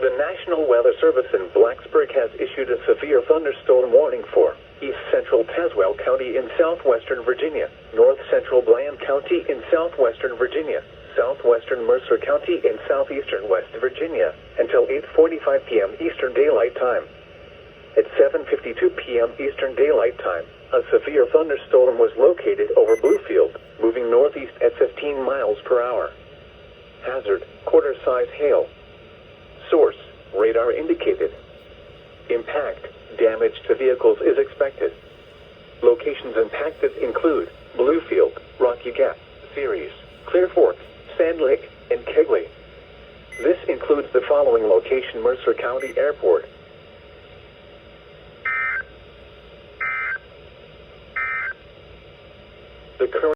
The National Weather Service in Blacksburg has issued a severe thunderstorm warning for East Central Tazewell County in southwestern Virginia, North Central Bland County in southwestern Virginia, southwestern Mercer County in southeastern West Virginia, until 8:45 p.m. Eastern Daylight Time. At 7:52 p.m. Eastern Daylight Time, a severe thunderstorm was located over Bluefield, moving northeast at 15 miles per hour. Hazard, quarter-size hail. Source, radar indicated. Impact, damage to vehicles is expected. Locations impacted include Bluefield, Rocky Gap, Ceres, Clear Fork, Sand Lake, and Kegley. This includes the following location: Mercer County Airport. The current